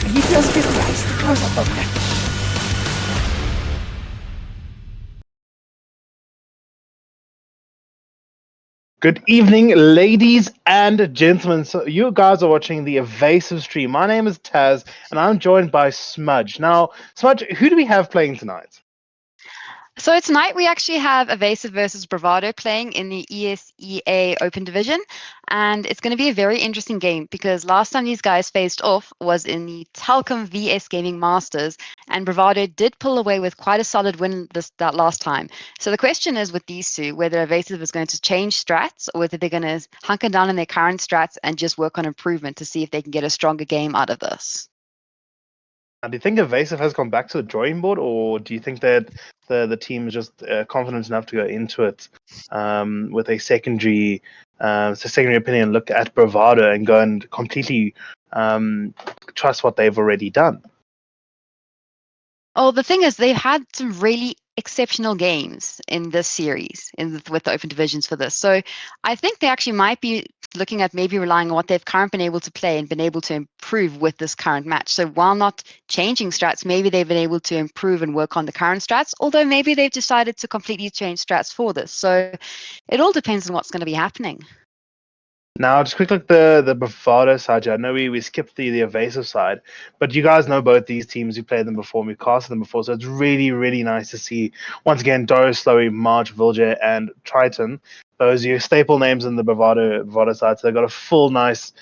He feels a bit nice to close up the match. Good evening, ladies and gentlemen. So you guys are watching the Avasive stream. My name is Taz, and I'm joined by Smudge. Now, Smudge, who do we have playing tonight? So tonight we actually have Avasive versus Bravado playing in the ESEA Open Division, and it's going to be a very interesting game because last time these guys faced off was in the Telkom VS Gaming Masters, and Bravado did pull away with quite a solid win that last time. So the question is with these two, whether Avasive is going to change strats or whether they're going to hunker down in their current strats and just work on improvement to see if they can get a stronger game out of this. Do you think Avasive has gone back to the drawing board, or do you think that the team is just confident enough to go into it with a secondary opinion, look at Bravado and go and completely trust what they've already done? Oh, the thing is, they've had some really exceptional games in this series with the open divisions for this. So I think they actually might be looking at maybe relying on what they've currently been able to play and been able to improve with this current match. So while not changing strats, maybe they've been able to improve and work on the current strats, although maybe they've decided to completely change strats for this. So it all depends on what's going to be happening. Now, just quick look the Bravado side. I know we skipped the Avasive side, but you guys know both these teams. We played them before, we casted them before, so it's really, really nice to see once again Doris, Slowey, March, Vilja, and Triton those your staple names in the Bravado side. So they've got a full nice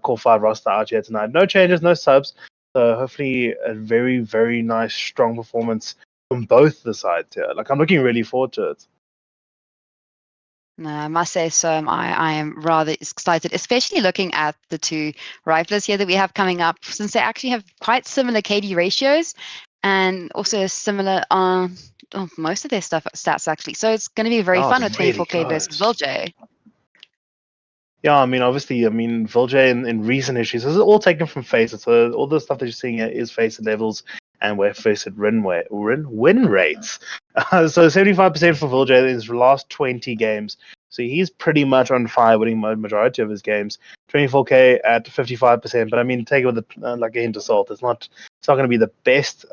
core 5 roster out here tonight. No changes, no subs. So hopefully a very, very nice, strong performance from both the sides here. Like, I'm looking really forward to it. No, I must say so. I am rather excited, especially looking at the two riflers here that we have coming up, since they actually have quite similar KD ratios and also similar on most of their stats actually. So it's going to be very fun with Really 24K versus close. Vilj. Yeah, I mean, obviously, Vilj in recent issues, this is all taken from Faceit. So all the stuff that you're seeing here is Faceit levels and where Faceit win rates. So 75% for Vilj in his last 20 games. So he's pretty much on fire, winning majority of his games. 24K at 55%, but I mean, take it with like a hint of salt. It's not going to be the best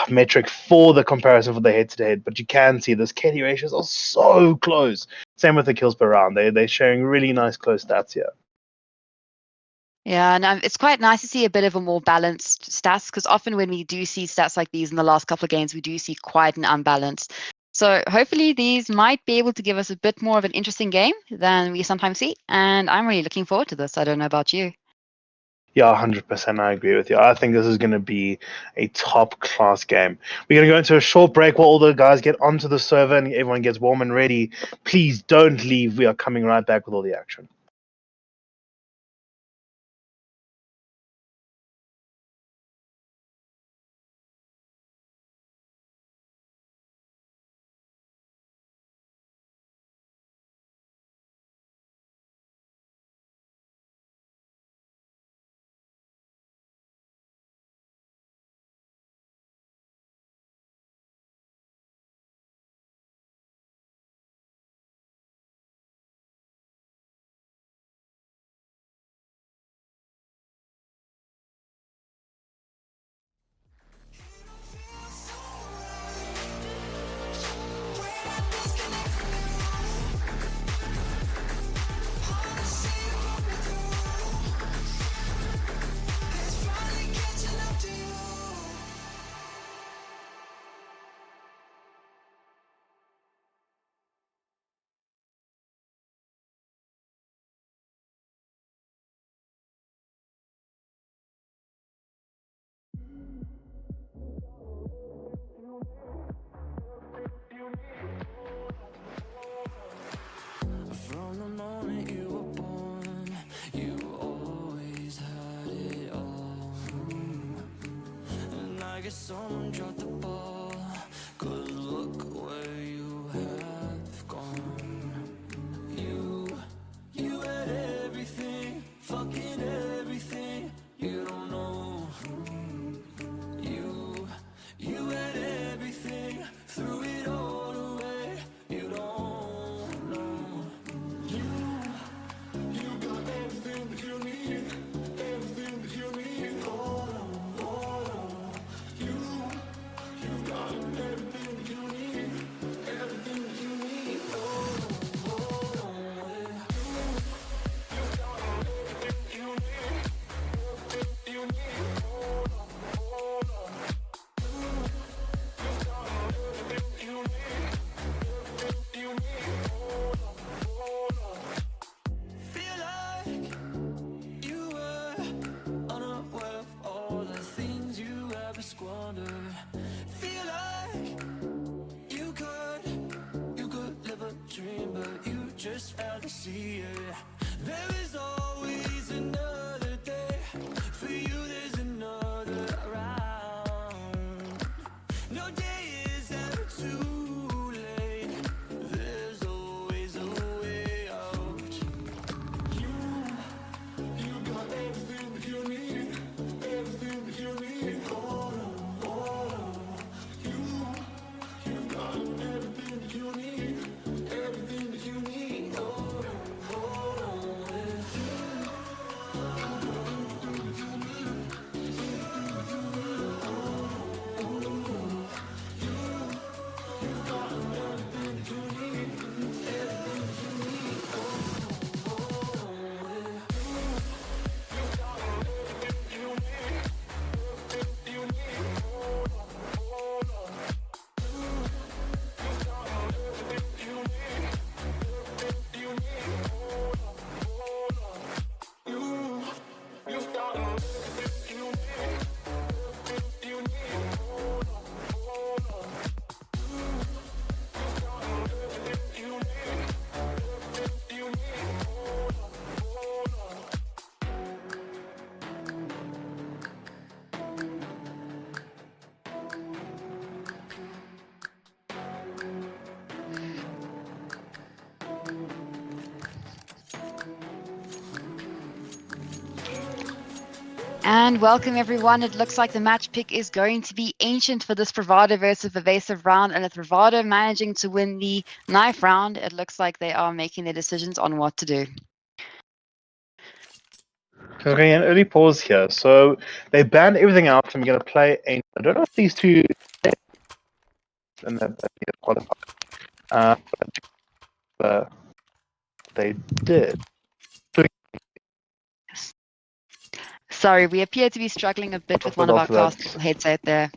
metric for the comparison for the head-to-head, but you can see this KD ratios are so close. Same with the kills per round. They're showing really nice close stats here. Yeah, and it's quite nice to see a bit of a more balanced stats, because often when we do see stats like these in the last couple of games, we do see quite an unbalance. So hopefully these might be able to give us a bit more of an interesting game than we sometimes see, and I'm really looking forward to this. I don't know about you. Yeah, 100%. I agree with you. I think this is going to be a top-class game. We're going to go into a short break while all the guys get onto the server and everyone gets warm and ready. Please don't leave. We are coming right back with all the action. From the moment you were born, you always had it all. And I guess someone dropped the ball, 'cause look where you have gone. You had everything, fucking everything. You don't know. You had everything, threw it all away. You don't know. You got everything that you need, everything that you need. Hold on. You've got everything that you need, everything that you need. Hold on. You've got everything that you need, everything that you need. Hold on. You've got everything that you need, everything that you need. Hold on. Feel like you were unaware of all the things you ever squandered. Feel like you could live a dream, but you just failed to see it. There is always another day. For you there's another round. No day is ever too late. There's always a way out. You got everything that you need, everything that you need. Hold on. You've got everything that you need, everything that you need. Hold on. And welcome everyone. It looks like the match pick is going to be Ancient for this Bravado versus Evasive round, and with Bravado managing to win the knife round, it looks like they are making their decisions on what to do. Okay, an early pause here. So they banned everything else, and we're going to play Ancient. I don't know if these two and that get qualified. But they did. Sorry, we appear to be struggling a bit with one of our cast headset there.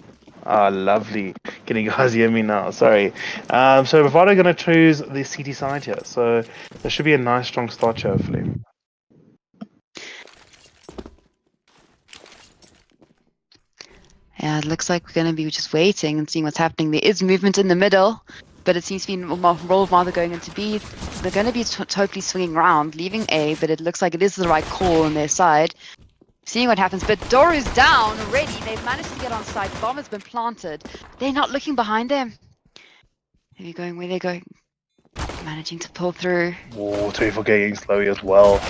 Ah, lovely. Can you guys hear me now? Sorry. So Bravado going to choose the CT side here. So there should be a nice strong start here, hopefully. Yeah, it looks like we're going to be just waiting and seeing what's happening. There is movement in the middle, but it seems to be roll rather going into B. They're going to be totally swinging around, leaving A, but it looks like it is the right call on their side. Seeing what happens, but Doru's down already. They've managed to get on site. Bomb has been planted. They're not looking behind them. They're going where they're going. Managing to pull through. Oh, 24 getting slowy as well.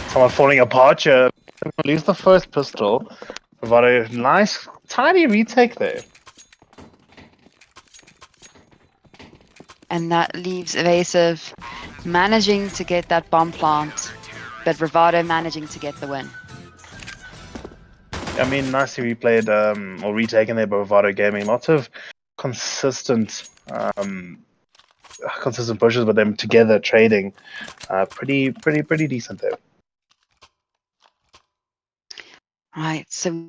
Someone falling apart here. Lose the first pistol. Bravado, nice, tiny retake there. And that leaves Evasive managing to get that bomb plant, but Bravado managing to get the win. I mean, nicely replayed or retaken there by Bravado Gaming. Lots of consistent pushes with them together trading. Pretty decent there. Right, so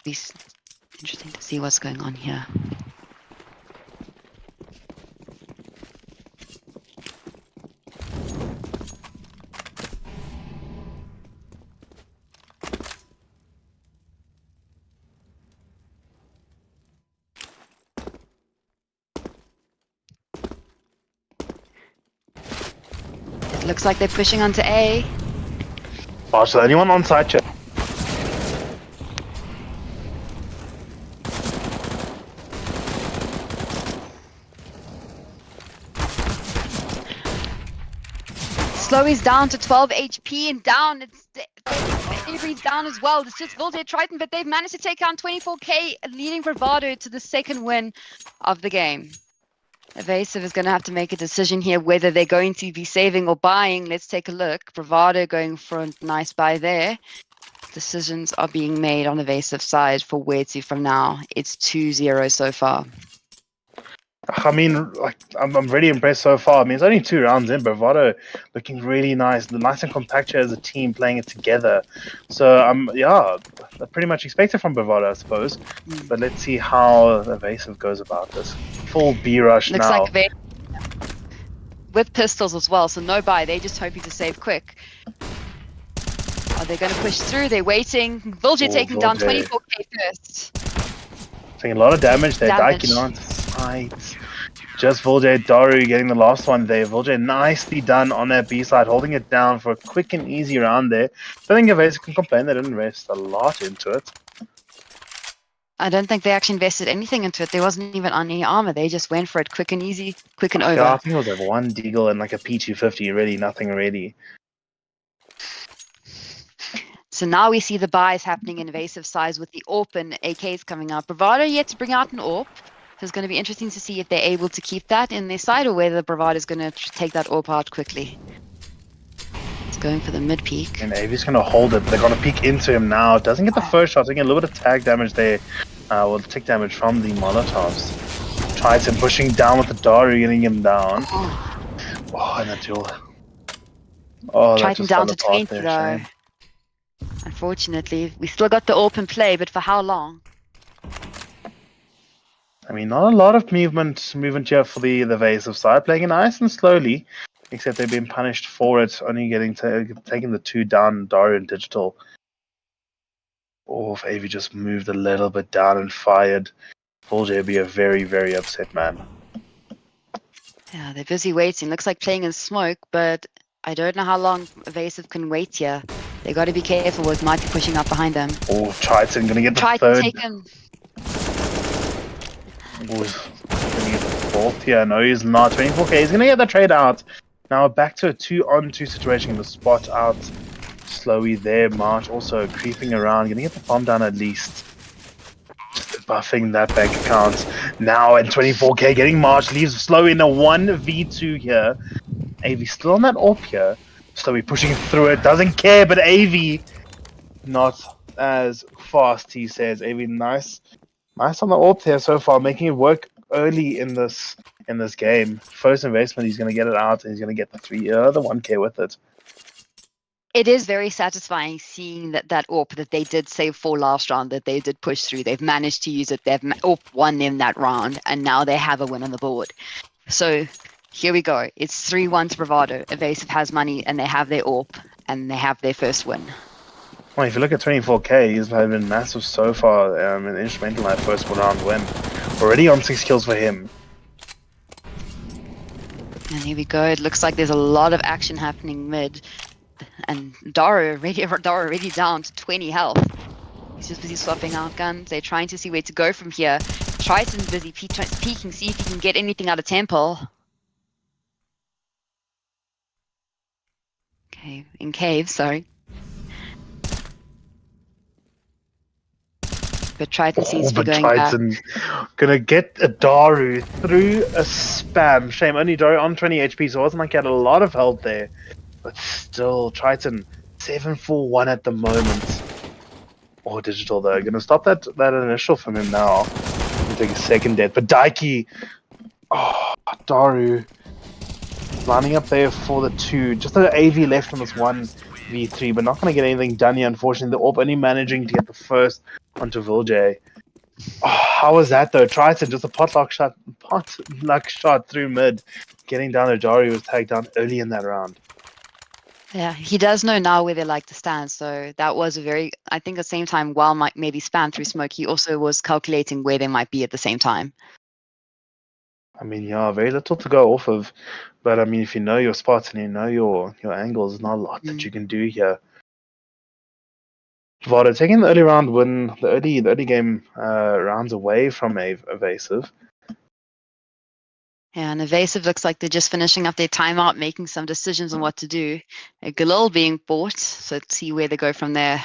it's interesting to see what's going on here. It looks like they're pushing onto A. So anyone on site check? Slowy's down to 12 HP and down. Avery's down as well. It's just Voltaire Triton, but they've managed to take down 24k, leading Bravado to the second win of the game. Evasive is going to have to make a decision here whether they're going to be saving or buying. Let's take a look. Bravado going for a nice buy there. Decisions are being made on Evasive side for where to from now. It's 2-0 so far. I mean, like, I'm really impressed so far. I mean, it's only 2 rounds in. Bravado looking really nice. Nice and compact here as a team playing it together. So, yeah, I pretty much expected from Bravado, I suppose. But let's see how Evasive goes about this. Full B rush Looks now. like with pistols as well, so no buy. They're just hoping to save quick. Are they going to push through? They're waiting. Voltaire taking down 24k first. Taking a lot of damage there. Daikin on sight. Just Voltaire Daru getting the last one there. Voltaire nicely done on that B side, holding it down for a quick and easy round there. I think Evasive can complain they didn't invest a lot into it. I don't think they actually invested anything into it. There wasn't even any armor. They just went for it quick and easy, quick and over. Yeah, I think it was like 1 deagle and like a P250, really nothing really. So now we see the buys happening in Evasive size with the AWP and AKs coming out. Bravado yet to bring out an AWP. So it's going to be interesting to see if they're able to keep that in their side or whether Bravado is going to take that AWP out quickly. It's going for the mid peak. And Avi's going to hold it. They're going to peek into him now. Doesn't get the first shot. Taking a little bit of tag damage there. Well, tick damage from the Molotovs. Tries him pushing down with the Daru, getting him down. Oh, and a duel. Oh, Triton down to 20 though. Shame. Unfortunately, we still got the AWP in play, but for how long? I mean, not a lot of movement here for the Evasive side. Playing it nice and slowly, except they've been punished for it. Only taking the 2 down, Daru and Digital. Oh, if Avi just moved a little bit down and fired, Voltaire would be a very, very upset man. Yeah, they're busy waiting. Looks like playing in smoke, but I don't know how long Evasive can wait here. They got to be careful. It might be pushing up behind them. Oh, Triton gonna get the Triton third. taken. Ooh, he's gonna get the fourth here. No, he's not. 24k. He's gonna get the trade out. Now back to a 2-on-2 situation. Gonna spot out Slowy there. March also creeping around. Gonna get the bomb down at least. Just buffing that bank account. Now at 24k, getting March leaves Slowy in a 1v2 here. AV still on that AWP here. Slowy pushing through it. Doesn't care, but AV not as fast, he says. AV nice on the AWP here so far, making it work early in this game. First investment, he's going to get it out, and he's going to get the 1k with it. It is very satisfying seeing that AWP that they did save for last round, that they did push through. They've managed to use it. AWP won them that round, and now they have a win on the board. So here we go. It's 3-1 to Bravado. Evasive has money, and they have their AWP, and they have their first win. Well, if you look at 24k, he's been massive so far, and instrumental in that first round win. Already on 6 kills for him. And here we go. It looks like there's a lot of action happening mid. And Dara already down to 20 health. He's just busy swapping out guns. They're trying to see where to go from here. Triton's busy peeking, see if he can get anything out of Temple. Okay, in cave, sorry. But Triton seems to be going Triton back. gonna get a Daru through a spam. Shame, only Daru on 20 HP, so it wasn't like he had a lot of health there. But still, Triton 7-4-1 at the moment. Oh, digital though. Gonna stop that initial from him now. Gonna take a second death. But Daiki, oh, Daru lining up there for the 2. Just an AV left on this 1v3, but not gonna get anything done here. Unfortunately, the AWP only managing to get the first onto Viljay. Oh, how was that though? Triton just a potluck shot through mid, getting down to Daru. Was tagged down early in that round. Yeah, he does know now where they like to stand. So that was a very, I think at the same time, while maybe spam through smoke, he also was calculating where they might be at the same time. I mean, yeah, very little to go off of. But I mean, if you know your spots and you know your angles, there's not a lot that you can do here. Bravado taking the early round win, the early game rounds away from Avasive. Yeah, and Evasive looks like they're just finishing up their timeout, making some decisions on what to do. A Galil being bought, so let's see where they go from there.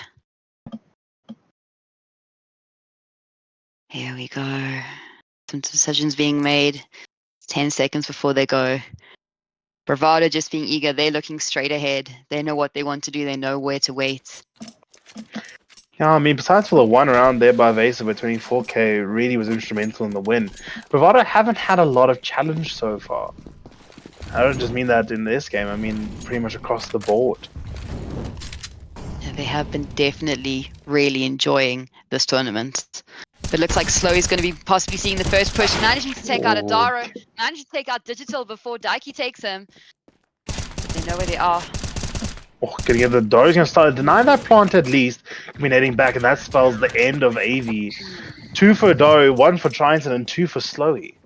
Here we go. Some decisions being made. 10 seconds before they go. Bravado just being eager. They're looking straight ahead. They know what they want to do. They know where to wait. Yeah, I mean, besides for the 1 round there by Avasive with 24k, really was instrumental in the win. Bravado haven't had a lot of challenge so far. I don't just mean that in this game, I mean pretty much across the board. Yeah, they have been definitely really enjoying this tournament. But it looks like Slowy's going to be possibly seeing the first push. Managing to take out Adaro. Managing to take out Digital before Daiki takes him. They know where they are. Oh, gonna get the Daru's gonna start to deny that plant at least. I mean, heading back, and that spells the end of AV. 2 for Daru, 1 for Triton, and 2 for Slowy.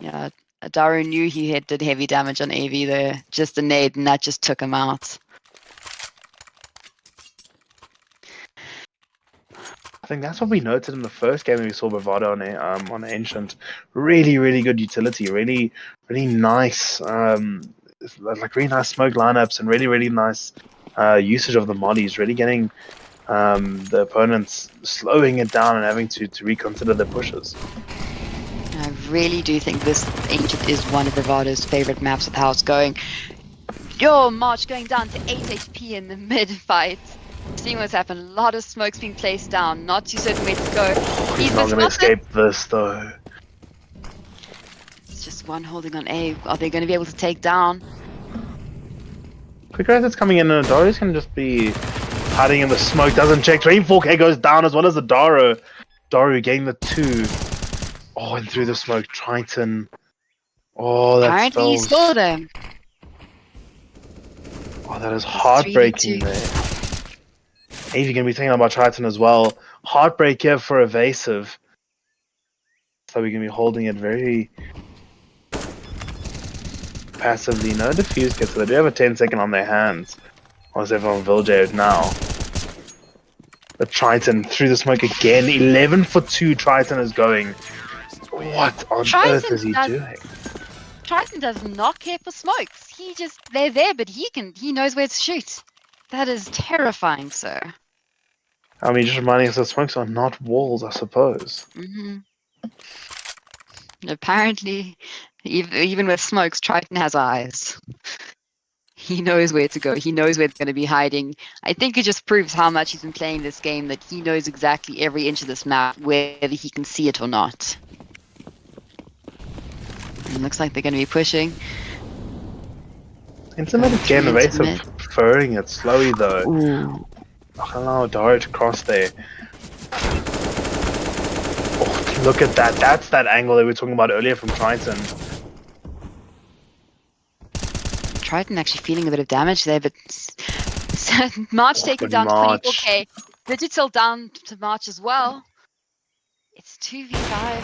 Yeah, Adaro knew he did heavy damage on AV there. Just a nade, and that just took him out. I think that's what we noted in the first game when we saw Bravado on Ancient. Really, really good utility. Really, really nice. Like really nice smoke lineups and really, really nice usage of the mollies. Really getting the opponents slowing it down and having to reconsider their pushes. I really do think this Ancient is one of Bravado's favorite maps with how it's going. Yo, March going down to 8 HP in the mid-fight. Seeing what's happened, a lot of smokes being placed down, not too certain where to go. He's not going to escape this though. It's just one holding on A. Are they going to be able to take down? Quick Rise is coming in and Daru's going to just be hiding in the smoke, doesn't check. 24k goes down as well as the Daru. Daru getting the 2. Oh, and through the smoke, Triton. Oh, that Apparently he saw them. Oh, that is heartbreaking there. Avy going to be thinking about Triton as well. Heartbreak here for Avasive. So we're going to be holding it very passively. No defuse kit, so they do have a 10-second on their hands. Once everyone Viljay now. The Triton through the smoke again. 11 for 2 Triton is going. What on Triton earth is he does- doing? Triton does not care for smokes. They're there, but he knows where to shoot. That is terrifying, sir. I mean, just reminding us that smokes are not walls, I suppose. Hmm. Apparently, even with smokes, Triton has eyes. He knows where to go. He knows where it's going to be hiding. I think it just proves how much he's been playing this game, that he knows exactly every inch of this map, whether he can see it or not. It looks like they're going to be pushing. Intimate again, Three Avasive intimate. preferring it slowly though. Ooh. Not allow Dario to cross there. Oh, look at that. That's that angle that we were talking about earlier from Triton. Triton actually feeling a bit of damage there, but March taking but down to March. 24k. Digital down to March as well. It's 2v5.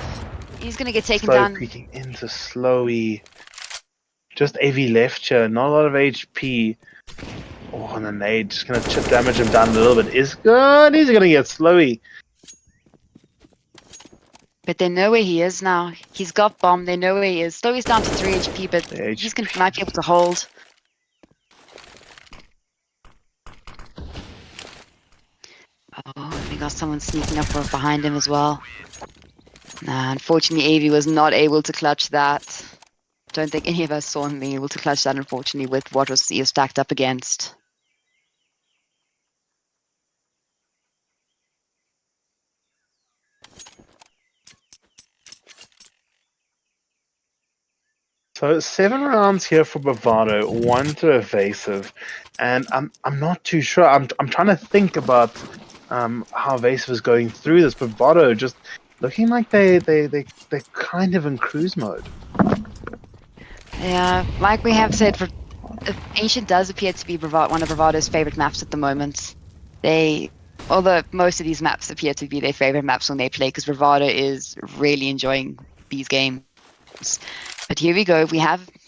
He's going to get taken Slow down. peeking into Slowy. Just AV left here, not a lot of HP. Oh, and the nade just gonna chip damage him down a little bit. Is good. He's gonna get Slowy. But they know where he is now. He's got bomb. They know where he is. Slowy's down to 3 HP, but The he's HP. might be able to hold. Oh, we got someone sneaking up from behind him as well. Nah, unfortunately, AV was not able to clutch that. Don't think any of us saw him being able to clutch that, unfortunately, with what he was stacked up against. So 7 rounds here for Bravado, 1 to Evasive, and I'm not too sure. I'm trying to think about how Evasive is going through this. Bravado just looking like they're kind of in cruise mode. Yeah, like we have said, Ancient does appear to be one of Bravado's favorite maps at the moment. Although most of these maps appear to be their favorite maps when they play, because Bravado is really enjoying these games. But here we go.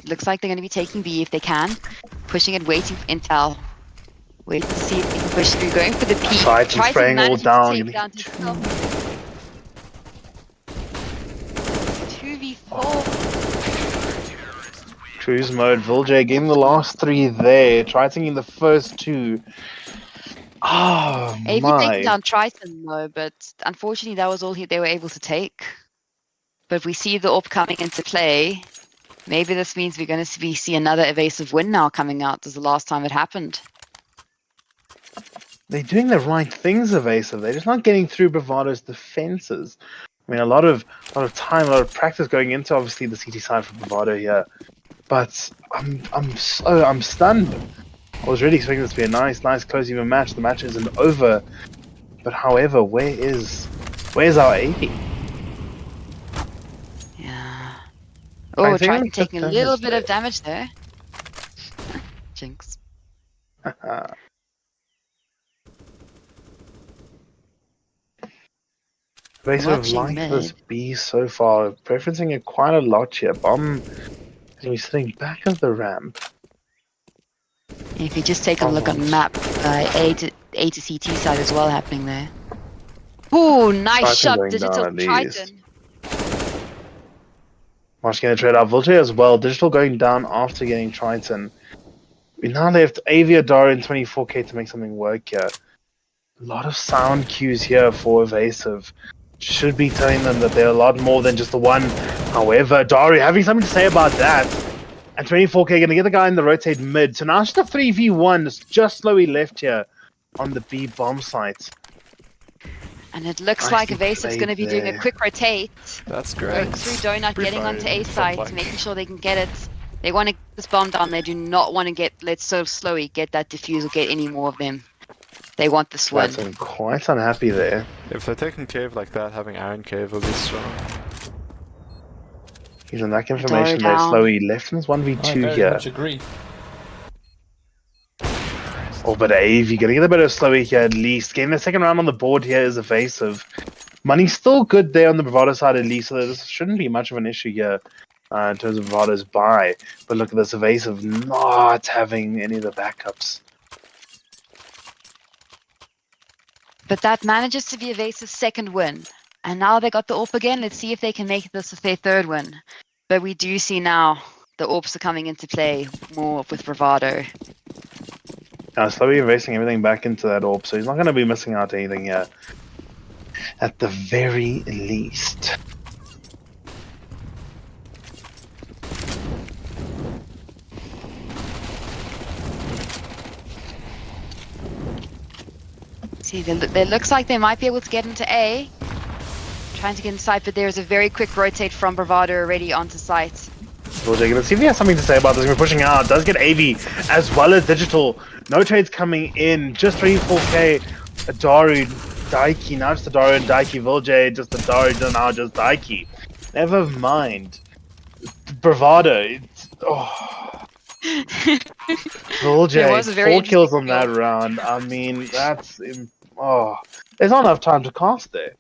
Looks like they're going to be taking B if they can. Pushing it, waiting for intel. Wait to see if they can push through. Going for the P. Triton spraying all managing down. to take down himself. 2v4. Cruise mode, Vilj getting the last 3 there. Triton in the first 2. Oh AV taking my. down Triton though, but unfortunately that was all they were able to take. But we see the AWP coming into play. Maybe this means we're going to see another Evasive win now coming out. This is the last time it happened. They're doing the right things, Evasive. They're just not getting through Bravado's defenses. I mean, a lot of time, a lot of practice going into obviously the CT side for Bravado here. But I'm stunned. I was really expecting this to be a nice close even match. The match isn't over. But however, where's our AV? Yeah. I Oh, think Triton we took taking a little damage bit of damage there. Jinx. Evasive Watching like this mid. B so far, preferencing it quite a lot here. Bomb is going to be sitting back of the ramp. If you just take a look on map, A to CT side as well happening there. Ooh, nice Triton shot, going Digital down at least. Triton. Marsh going to trade out Vilj as well. Digital going down after getting Triton. We now left Aviador in 24k to make something work here. A lot of sound cues here for Evasive. Should be telling them that they're a lot more than just the one. However, Dari having something to say about that. And 24k going to get the guy in the rotate mid. So now it's just a 3v1. It's just slowly left here on the B bomb site. And it looks Nicely like Evasive's going to be doing a played quick rotate. That's Going great. through Donut, Free getting fire onto A from site, flank. making sure they can get it. They want to get this bomb down. They do not want to let's so slowly get that defuse or get any more of them. They want this win. Triton quite unhappy there. If they're taking cave like that, having Iron Cave will be strong. He's on that information Dario there. down. Slowly left in his 1v2 I very here. much agree. Oh, but AV gonna get a bit of Slowy here at least. Getting the second round on the board here is Evasive. Money's still good there on the Bravado side at least, so this shouldn't be much of an issue here in terms of Bravado's buy. But look at this, Evasive not having any of the backups. But that manages to be Evasive's second win. And now they got the AWP again. Let's see if they can make this their third win. But we do see now the AWPs are coming into play more with Bravado. Now, slowly erasing everything back into that AWP, so he's not going to be missing out anything here. At the very least. See, it looks like they might be able to get into A. Trying to get inside, but there's a very quick rotate from Bravado already onto site. VJ, let's see if he has something to say about this. We're pushing out. Does get AV as well as Digital. No trades coming in. Just 24k. Adaru, Daiki. Now just Adaru and Daiki. VJ, just Adaru, now just Daiki. Never mind. Bravado. It's, oh. VJ, There was a very 4 kills on interesting that round. I mean, that's... Oh. There's not enough time to cast there.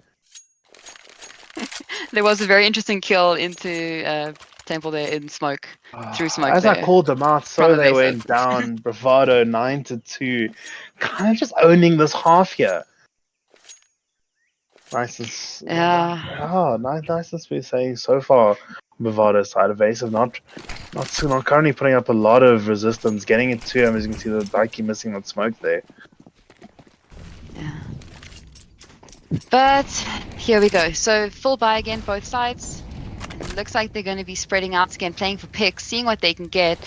There was a very interesting kill into Temple there in smoke, through smoke. As there. I called them out, so From they Avasive. went down. Bravado 9-2, kind of just owning this half here. Nice and Yeah. nice as we're saying so far. Bravado side of Avasive not currently putting up a lot of resistance, getting it to him. As you can see, the Daiki missing that smoke there. Yeah. But here we go. So full buy again, both sides. It looks like they're going to be spreading out again, playing for picks, seeing what they can get.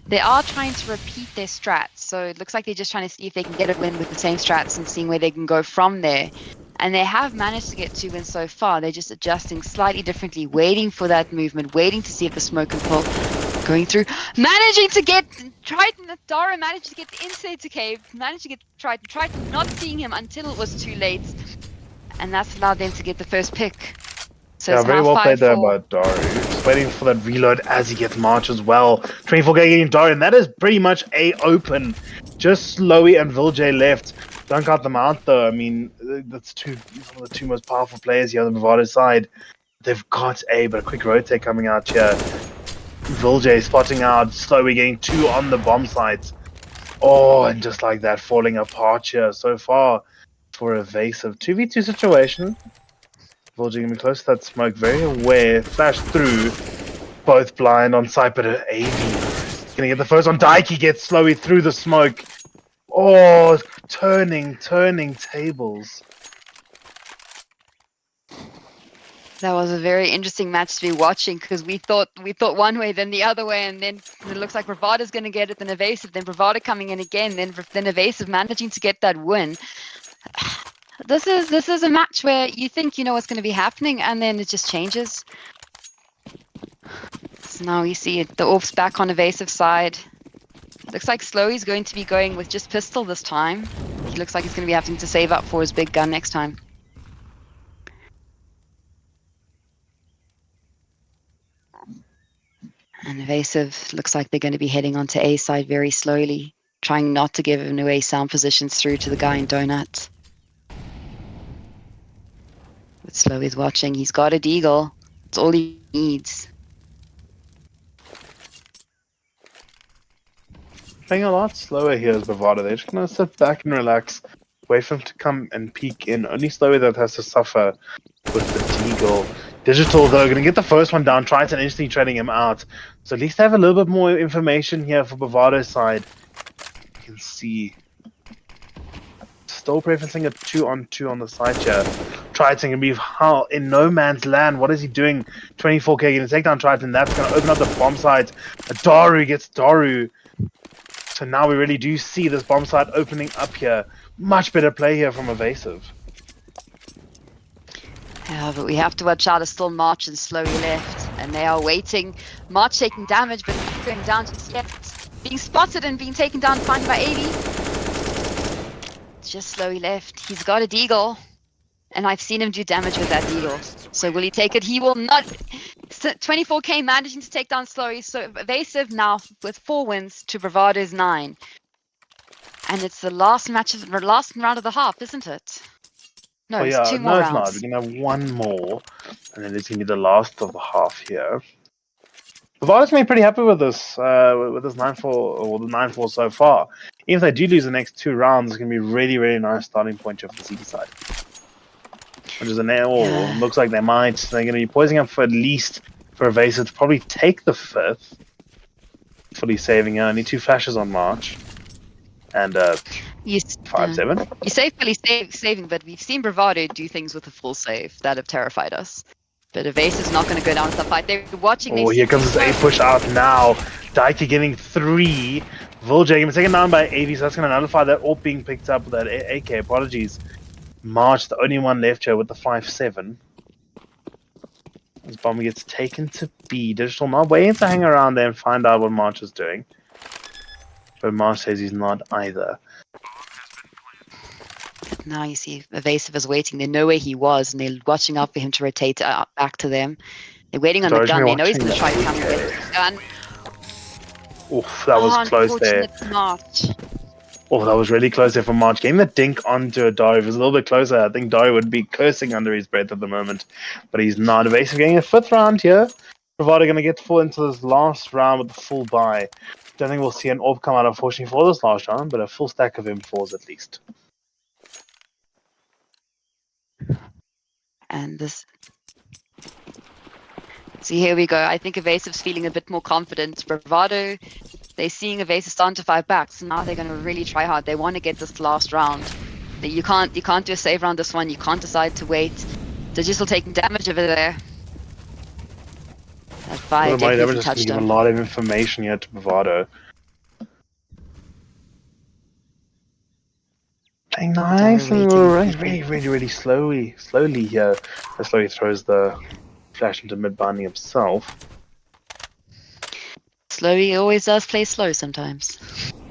They are trying to repeat their strats. So it looks like they're just trying to see if they can get a win with the same strats and seeing where they can go from there. And they have managed to get 2 wins so far. They're just adjusting slightly differently, waiting for that movement, waiting to see if the smoke can pull. Going through, managing to get Triton. Dara managed to get the inside to cave, managed to get Triton. Triton not seeing him until it was too late. And that's allowed them to get the first pick. So Yeah, it's very now well played there 5-4. by Daru. Just waiting for that reload as he gets March as well. 24k getting Daru, and that is pretty much A open. Just Slowy and Vilj left. Don't count them out though. I mean, that's some of the 2 most powerful players here on the Bravado side. They've got A, but a quick rotate coming out here. Vilj spotting out, Slowy getting 2 on the bomb site. Oh, and just like that, falling apart here so far for Avasive. 2v2 situation. Vilj gonna be close to that smoke, very aware, flash through, both blind on site, but AV gonna get the first one. Daiki gets Slowy through the smoke. Oh, turning tables. That was a very interesting match to be watching because we thought one way, then the other way, and then it looks like Bravado's going to get it, then Avasive, then Bravado coming in again, then Avasive managing to get that win. This is a match where you think you know what's going to be happening, and then it just changes. So now you see it, the AWP's back on Avasive side. Looks like Slowy's going to be going with just pistol this time. He looks like he's going to be having to save up for his big gun next time. And Avasive looks like they're going to be heading onto A side very slowly, trying not to give away sound positions through to the guy in Donut. But Slowy's watching. He's got a deagle. That's all he needs. Playing a lot slower here as Bravado. They're just gonna sit back and relax, wait for him to come and peek in. Only Slowy that has to suffer with the deagle. Digital though, gonna get the first one down. Triton instantly trading him out. So at least they have a little bit more information here for Bravado's side. You can see still preferencing a 2-on-2 on the side here. Triton gonna be in no man's land. What is he doing? 24k getting take down Triton. That's gonna open up the bomb site. Daru gets Daru. So now we really do see this bomb site opening up here. Much better play here from Avasive. Yeah, but we have to watch out. It's still March and Slowy left, and they are waiting. March taking damage, but not going down just yet. Being spotted and being taken down, finally by 80. Just Slowy left. He's got a deagle, and I've seen him do damage with that deagle. So will he take it? He will not. 24k managing to take down Slowy. So Avasive now with 4 wins to Bravado's 9. And it's the last last round of the half, isn't it? No, Oh, it's yeah, 2 more no, it's rounds. not. We're gonna have 1 more, and then it's gonna be the last of the half here. Bravado's gonna be pretty happy with this 9-4 or the 9-4 so far. Even if they do lose the next 2 rounds, it's gonna be really, really nice starting point here for the CT side. which is an L. Yeah. Looks like they're going to be poising up for at least for Evasive to probably take the 5th. Fully saving only 2 flashes on March. And You, 5-7. you say fully saving, but we've seen Bravado do things with a full save that have terrified us. But Evasive's not going to go down with the fight. They're watching. Oh, here comes this A push out now. Daiki getting 3. Volja getting taken down by AV, so that's going to nullify that AWP being picked up with that AK. Apologies. March, the only one left here with the 5-7. This bomber gets taken to B. Digital not waiting to hang around there and find out what March is doing. But March says he's not either. Now you see Avasive is waiting. They know where he was, and they're watching out for him to rotate back to them. They're waiting on the gun. They know he's going to try to come and get the gun. Oof, that was close there. March. Oh, that was really close there for March. Getting the dink onto a Doe was a little bit closer. I think Doe would be cursing under his breath at the moment, but he's not. Evasive getting a 5th round here. Bravado going to get full into this last round with the full buy. Don't think we'll see an AWP come out, unfortunately, for this last round, but a full stack of M4s at least. And this. So here we go. I think Evasive's feeling a bit more confident. Bravado, they're seeing Evasive starting to fight back, so now they're going to really try hard. They want to get this last round. You can't do a save round this one. You can't decide to wait. Digital taking damage over there. That fire definitely touched him. A lot of information here to Bravado. Playing nice and really slowly here. As slowly throws the flash into mid binding himself. Slowy always does play slow sometimes.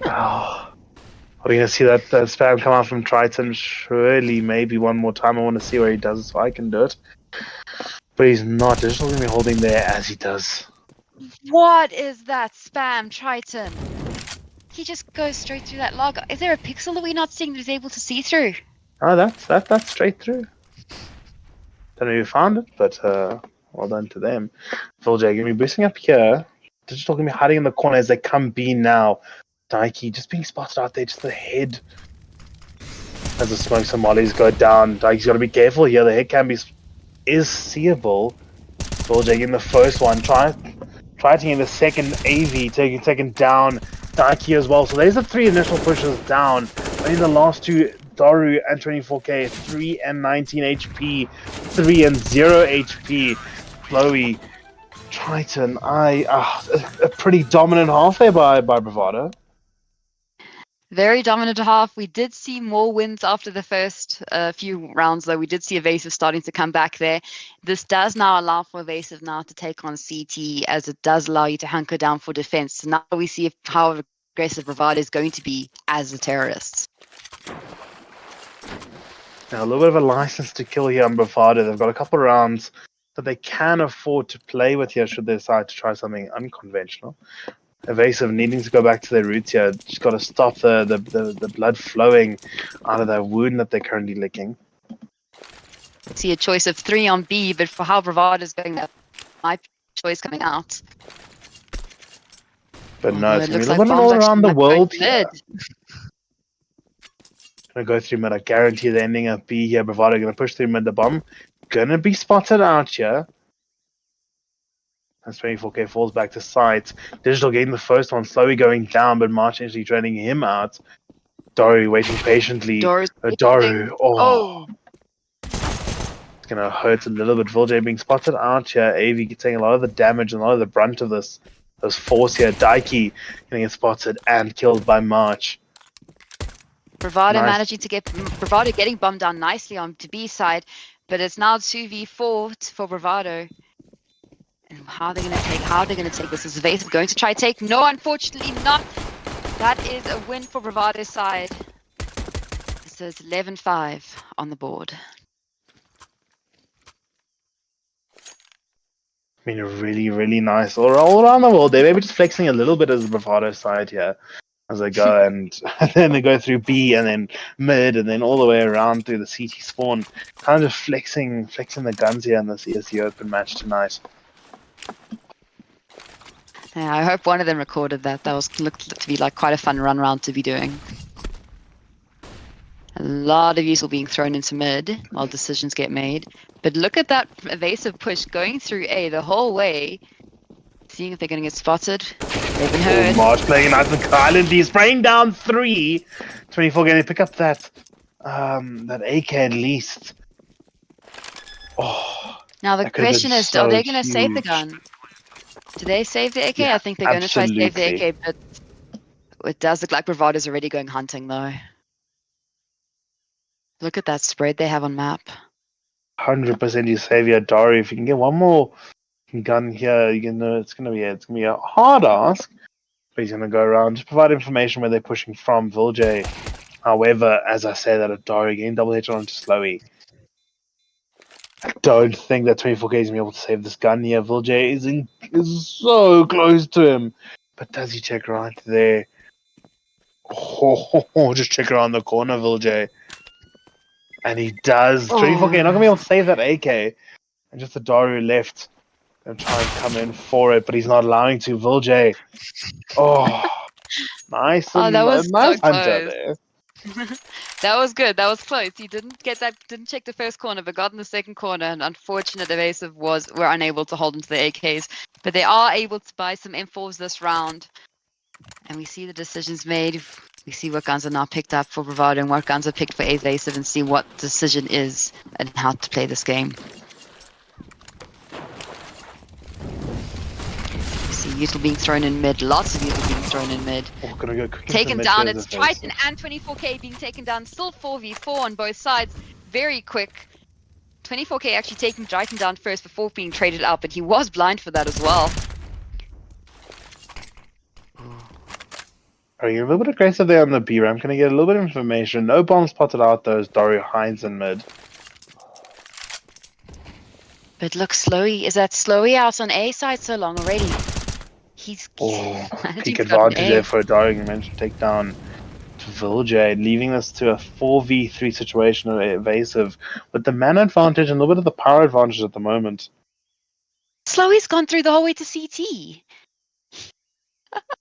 Oh, are we going to see that spam come out from Triton? Surely, maybe one more time. I want to see where he does it so I can do it. But he's not. Digital's going to be holding there as he does. What is that spam, Triton? He just goes straight through that log. Is there a pixel that we're not seeing that he's able to see through? Oh, that's straight through. Don't know who found it, but well done to them. Volja going to be boosting up here. Digital going to be hiding in the corner as they come B now. Daiki just being spotted out there, just ahead. As the smokes and mollies go down, Daiki's got to be careful here. The head cam is seeable. Volja getting the first one. Try taking the second AV, taking down Daiki as well. So there's the 3 initial pushes down. Only the last 2, Daru and 24k, 3 and 19 HP, 3 and 0 HP. Chloe, Triton, a pretty dominant half there by Bravado. Very dominant half. We did see more wins after the first few rounds, though. We did see Avasive starting to come back there. This does now allow for Avasive now to take on CT, as it does allow you to hunker down for defense. So now we see how aggressive Bravado is going to be as a terrorist. Now, a little bit of a license to kill here on Bravado. They've got a couple of rounds that they can afford to play with here should they decide to try something unconventional. Avasive needing to go back to their roots here. Just got to stop the blood flowing out of that wound that they're currently licking. See a choice of 3 on B, but for how Bravado is going, that's my choice coming out. But no, it's going to be like all around the world here. Going to go through mid. I guarantee they're ending up B here. Bravado going to push through mid. The bomb going to be spotted out here. As 24k falls back to sight. Digital getting the first one, slowly going down, but March actually draining him out. Doru waiting patiently. Doru, oh. It's going to hurt a little bit. Volja being spotted out here. AV taking a lot of the damage and a lot of the brunt of this force here. Daiki getting spotted and killed by March. Bravado managing to get Bravado getting bombed down nicely on to B side, but it's now 2v4 for Bravado. And how are they going to take this? Is Avasive going to try take? No, unfortunately not. That is a win for Bravado's side. So it's 11-5 on the board. I mean, really nice all around the world. They're maybe just flexing a little bit as the Bravado side here as they go, and then they go through B and then mid and then all the way around through the CT spawn. Kind of just flexing the guns here in this ESEA Open match tonight. Yeah, I hope one of them recorded that. That looked to be like quite a fun run round to be doing. A lot of use being thrown into mid while decisions get made. But look at that evasive push going through A the whole way. Seeing if they're going to get spotted. They've been Oh, heard. March playing nice with Kylan. He's spraying down 3. 24 going to pick up that AK at least. Oh, Now the that could've been question is, so are they going to save the huge. gun? Do they save the AK? Yeah, I think they're going to try to save the absolutely. AK, but it does look like Bravado's already going hunting though. Look at that spread they have on map. 100% you save your Dari. If you can get one more gun here, you know it's gonna be a hard ask. But he's gonna go around, just provide information where they're pushing from Viljay. However, as I say that Dari getting double hit onto Slowy. I don't think that 24K is gonna be able to save this gun here. Viljay is so close to him. But does he check right there? Oh, just check around the corner, Viljay. And he does. 24K not gonna be able to save that AK. And just the Daru left. Gonna try and come in for it, but he's not allowing to. Viljay. Oh, nice. Oh, that was nice so hunter close. there. That was good. That was close. He didn't check the first corner, but got in the second corner. And unfortunate evasive were unable to hold into the AKs. But they are able to buy some M4s this round. And we see the decisions made. We see what guns are now picked up for Bravado and what guns are picked for evasive, and see what decision is and how to play this game. We see Util being thrown in mid. Lots of Util being thrown in mid. Oh, gonna go quick into Taken mid down. here, It's this Triton Evasive. and 24K being taken down. Still 4v4 on both sides. Very quick. 24K actually taking Triton down first before being traded out, but he was blind for that as well. Are you a little bit aggressive there on the B ramp? Can I get a little bit of information? No bomb spotted out those Dario Hines in mid. But look, Slowy, is that Slowy out on A side so long already? He's Oh, managing peak to got an advantage A. there for a Dario. You mentioned take down to Viljay, leaving this to a 4v3 situation of Evasive with the man advantage and a little bit of the power advantage at the moment. Slowy's gone through the whole way to CT.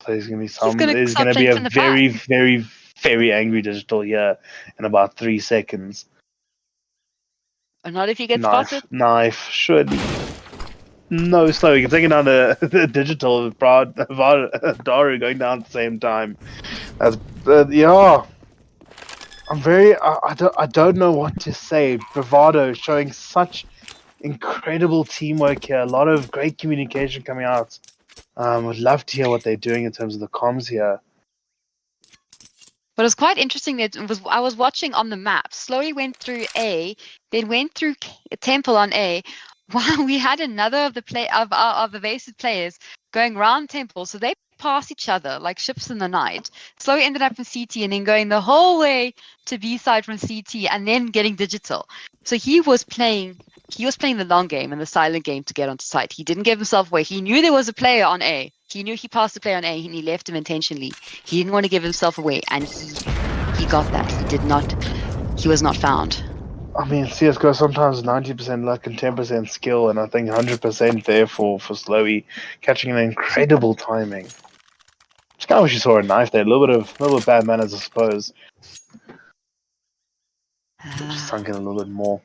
So there's gonna be He's gonna start be playing a from the very, back. very, very angry digital here in about 3 seconds. Or not if he gets spotted. Knife, should. No, slow. You can take it down the digital with Daru going down at the same time. That's yeah. I don't know what to say. Bravado showing such incredible teamwork here. A lot of great communication coming out. Would love to hear what they're doing in terms of the comms here. But it was quite interesting that I was watching on the map. Slowly went through A, then went through Temple on A, while we had another of the evasive players going round Temple. So they pass each other like ships in the night. Slowly ended up in CT and then going the whole way to B side from CT and then getting digital. So he was playing the long game and the silent game to get onto site. He didn't give himself away. He knew there was a player on A. He knew he passed the player on A and he left him intentionally. He didn't want to give himself away, and he got that. He was not found. I mean, CSGO sometimes 90% luck and 10% skill, and I think 100% there for Slowy, catching an incredible timing. Just kind of wish you saw a knife there. A little bit of bad manners, I suppose. Just sunk in a little bit more.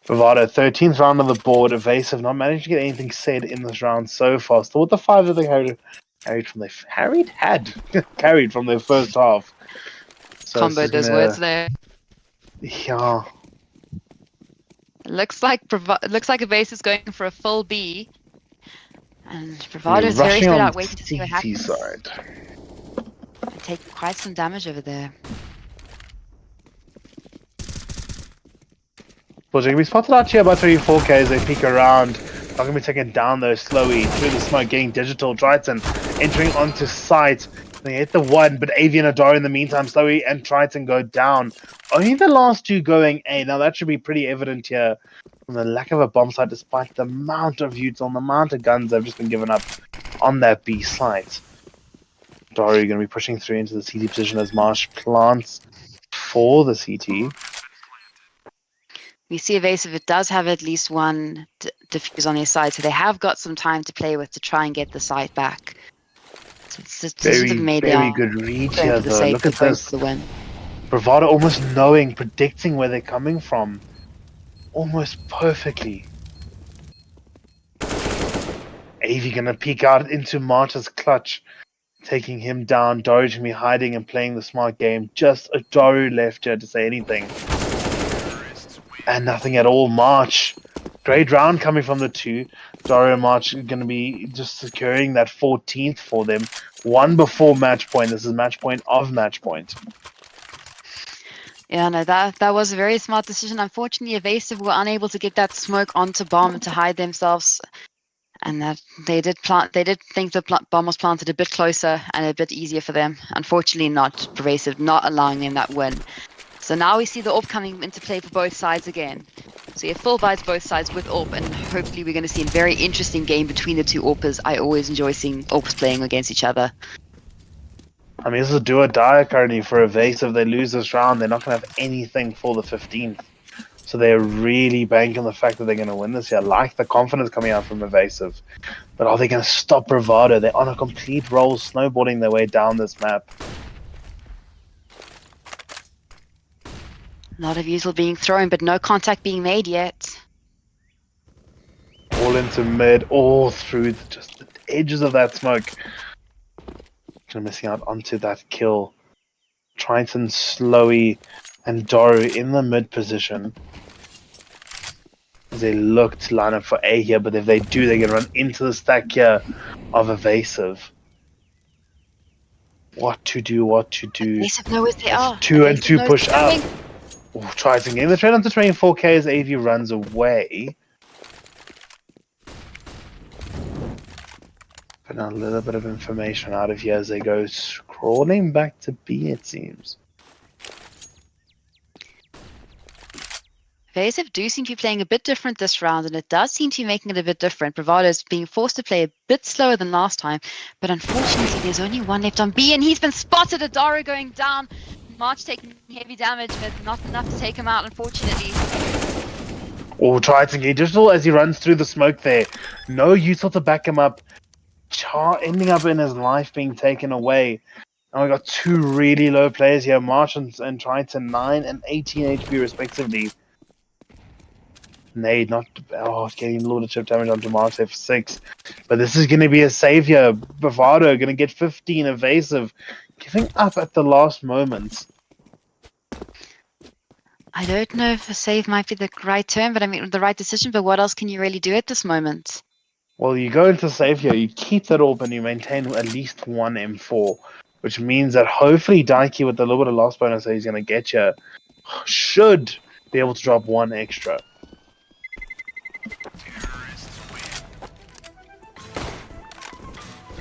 Bravado, 13th round on the board. Evasive, not managed to get anything said in this round so far. Still with the 5 that they carried from their first half. So Comboed those words there. Yeah. Looks like Evasive is going for a full B. And Bravado is very spread out, waiting to see what happens. Side. They take quite some damage over there. Well, they're going to be spotted out here by 34K as they peek around. Not going to be taken down though, Slowy through the smoke, getting digital. Triton entering onto site. They hit the one, but Avi and Adar in the meantime, Slowy and Triton go down. Only the last two going A. Now that should be pretty evident here from the lack of a bomb site, despite the amount of Util and the amount of guns that have just been given up on that B site. Daru going to be pushing through into the CT position as Marsh plants for the CT. We see Evasive, it does have at least one defuse on their side, so they have got some time to play with to try and get the site back. So it's just Very good read here, though. Look at this. The win. Bravado almost knowing, predicting where they're coming from. Almost perfectly. Avi gonna peek out into Marta's clutch, taking him down. Doru gonna be hiding and playing the smart game. Just a Doru left here to say anything. And nothing at all. March. Great round coming from the two. Doru and March are gonna be just securing that 14th for them. One before match point. This is match point of match point. Yeah, no, that was a very smart decision. Unfortunately, Evasive were unable to get that smoke onto bomb to hide themselves, and that they did think the bomb was planted a bit closer and a bit easier for them. Unfortunately, not Pervasive, not allowing them that win. So now we see the AWP coming into play for both sides again. So you have full buys both sides with AWP, and hopefully we're going to see a very interesting game between the two AWPers. I always enjoy seeing AWPers playing against each other. I mean, this is a do or die currently for Evasive. If they lose this round, they're not going to have anything for the 15th. So they're really banking on the fact that they're going to win this year. I like the confidence coming out from Evasive. But are they going to stop Bravado? They're on a complete roll, snowboarding their way down this map. A lot of usual being thrown, but no contact being made yet. All into mid, all through just the edges of that smoke. Kind of missing out onto that kill. Triton, Slowy, and Doru in the mid position. As they look to line up for A here, but if they do, they can run into the stack here of Evasive. What to do, what to do. Evasive know where they are. 2 and 2 knows push they're up. coming. Oh, Triton getting the trade onto 24k as AV runs away. But now a little bit of information out of here as they go scrolling back to B, it seems. Evasive do seem to be playing a bit different this round, and it does seem to be making it a bit different. Bravado is being forced to play a bit slower than last time, but unfortunately there's only one left on B, and he's been spotted. Adara going down. March taking heavy damage, but not enough to take him out, unfortunately. Oh, Triton getting digital as he runs through the smoke there. No util to back him up. Ending up in his life being taken away. And we got two really low players here, March and Triton, 9 and 18 HP respectively. Nade not getting a little bit of chip damage onto March there for 6. But this is gonna be a savior. Bravado gonna get 15, Evasive. Giving up at the last moment. I don't know if a save might be the right term, but I mean the right decision, but what else can you really do at this moment? Well, you go into save here, you keep that up and you maintain at least one M4, which means that hopefully Daiki, with a little bit of loss bonus that he's going to get you, should be able to drop one extra.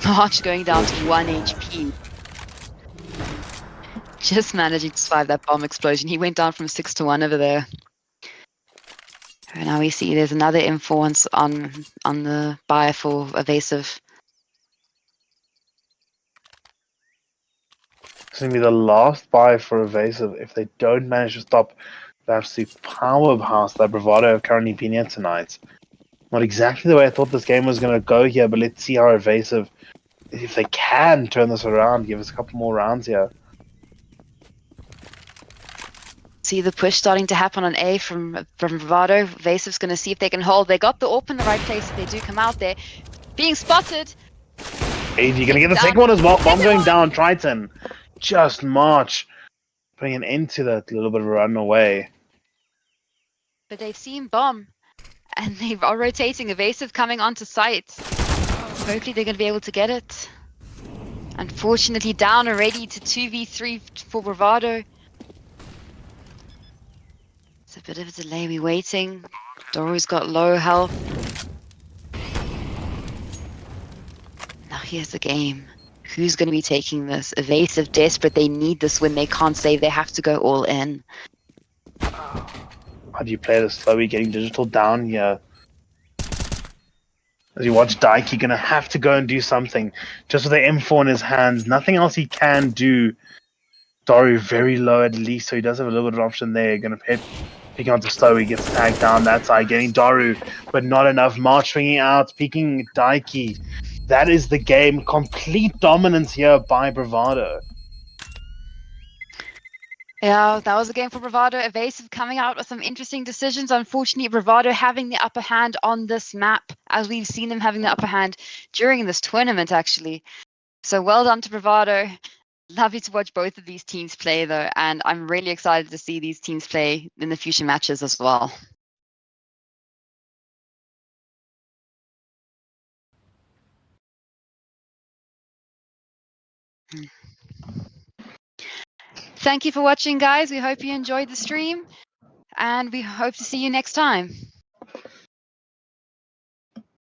March going down to 1 HP. Just managing to survive that bomb explosion. He went down from 6 to 1 over there. And now we see there's another influence on the buy for Evasive. It's going to be the last buy for Evasive if they don't manage to stop the absolute powerhouse that Bravado have currently been here tonight. Not exactly the way I thought this game was going to go here, but let's see how Evasive, if they can turn this around, give us a couple more rounds here. See the push starting to happen on A from Bravado. Evasive's going to see if they can hold. They got the AWP in the right place if they do come out there. Being spotted. AV going to get the second one as well. Bomb going down. Triton. Just March. Putting an end to that little bit of a run away. But they've seen bomb. And they are rotating. Evasive coming onto site. Hopefully they're going to be able to get it. Unfortunately down already to 2v3 for Bravado. It's a bit of a delay. We're waiting. Doru's got low health. Now here's the game. Who's going to be taking this? Evasive, desperate. They need this win. They can't save. They have to go all in. How do you play this slowly, getting digital down here? As you watch Daiki, gonna have to go and do something. Just with the M4 in his hands, nothing else he can do. Doru very low at least, so he does have a little bit of option there. Gonna hit, picking onto slow, he gets tagged down that side, getting Doru, but not enough. March swinging out, peeking Daiki. That is the game. Complete dominance here by Bravado. Yeah, that was a game for Bravado. Evasive coming out with some interesting decisions. Unfortunately, Bravado having the upper hand on this map, as we've seen them having the upper hand during this tournament, actually. So well done to Bravado. Lovely to watch both of these teams play, though, and I'm really excited to see these teams play in the future matches as well. Thank you for watching, guys. We hope you enjoyed the stream, and we hope to see you next time.